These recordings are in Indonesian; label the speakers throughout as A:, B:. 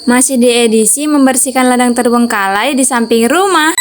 A: Masih di edisi membersihkan ladang terbengkalai di samping rumah.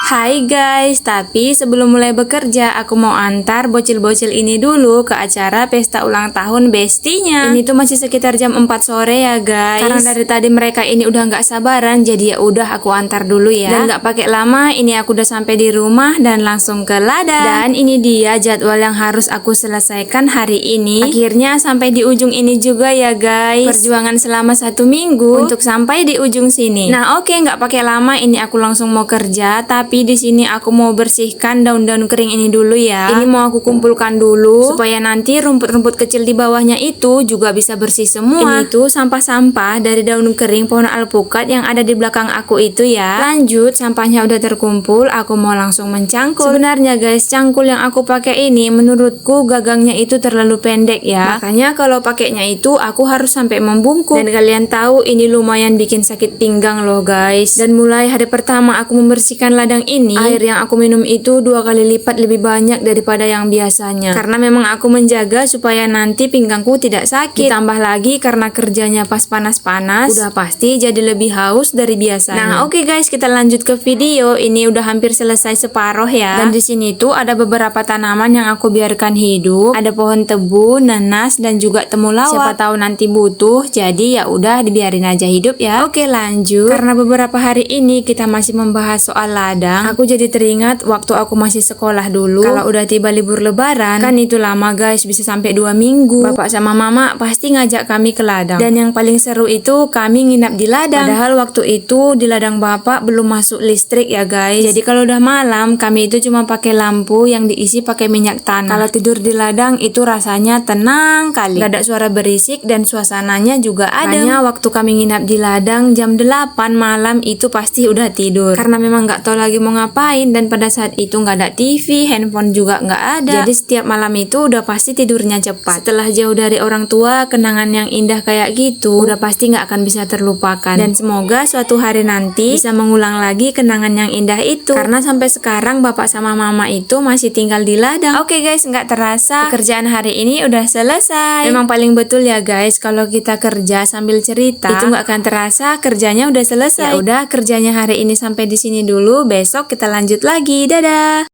A: Hai guys, tapi sebelum mulai bekerja aku mau antar bocil-bocil ini dulu ke acara pesta ulang tahun bestinya. Ini tuh masih sekitar jam 4 sore ya guys. Karena dari tadi mereka ini udah nggak sabaran, jadi ya udah aku antar dulu ya. Dan nggak pakai lama, ini aku udah sampai di rumah dan langsung ke ladang. Dan ini dia jadwal yang harus aku selesaikan hari ini. Akhirnya sampai di ujung ini juga ya guys. Perjuangan selama 1 minggu untuk sampai di ujung sini. Nah oke, nggak pakai lama, ini aku langsung mau kerja. Tapi di sini aku mau bersihkan daun-daun kering ini dulu ya. Ini mau aku kumpulkan dulu supaya nanti rumput-rumput kecil di bawahnya itu juga bisa bersih semua. Ini tuh sampah-sampah dari daun kering pohon alpukat yang ada di belakang aku itu ya. Lanjut, sampahnya udah terkumpul, aku mau langsung mencangkul. Sebenarnya guys, cangkul yang aku pakai ini menurutku gagangnya itu terlalu pendek ya. Makanya kalau pakainya itu aku harus sampai membungkuk. Dan kalian tahu ini lumayan bikin sakit pinggang loh guys. Dan mulai hari pertama aku membersihkan ladang ini, air yang aku minum itu 2 kali lipat lebih banyak daripada yang biasanya. Karena memang aku menjaga supaya nanti pinggangku tidak sakit. Ditambah lagi karena kerjanya pas panas-panas, udah pasti jadi lebih haus dari biasanya. Nah, oke guys, kita lanjut ke video. Ini udah hampir selesai separuh ya. Dan di sini tuh ada beberapa tanaman yang aku biarkan hidup. Ada pohon tebu, nanas dan juga temulawak. Siapa tahu nanti butuh, jadi ya udah dibiarin aja hidup ya. Oke, lanjut. Karena beberapa hari ini kita masih membahas soal ladang, aku jadi teringat waktu aku masih sekolah dulu. Kalau udah tiba libur lebaran, kan itu lama guys, bisa sampai 2 minggu. Bapak sama mama pasti ngajak kami ke ladang. Dan yang paling seru itu kami nginap di ladang. Padahal waktu itu di ladang bapak belum masuk listrik ya guys. Jadi kalau udah malam, kami itu cuma pakai lampu yang diisi pakai minyak tanah. Kalau tidur di ladang itu rasanya tenang kali. Gak ada suara berisik dan suasananya juga adem. Makanya waktu kami nginap di ladang jam 8 malam itu pasti udah tidur. Karena memang gak tahu lagi mau ngapain, dan pada saat itu nggak ada TV, handphone juga nggak ada. Jadi setiap malam itu udah pasti tidurnya cepat. Setelah jauh dari orang tua, kenangan yang indah kayak gitu udah pasti nggak akan bisa terlupakan. Dan semoga suatu hari nanti bisa mengulang lagi kenangan yang indah itu. Karena sampai sekarang bapak sama mama itu masih tinggal di ladang. Oke guys, nggak terasa pekerjaan hari ini udah selesai. Memang paling betul ya guys, kalau kita kerja sambil cerita itu nggak akan terasa kerjanya udah selesai. Ya udah, kerjanya hari ini sampai di sini dulu. Besok kita lanjut lagi. Dadah.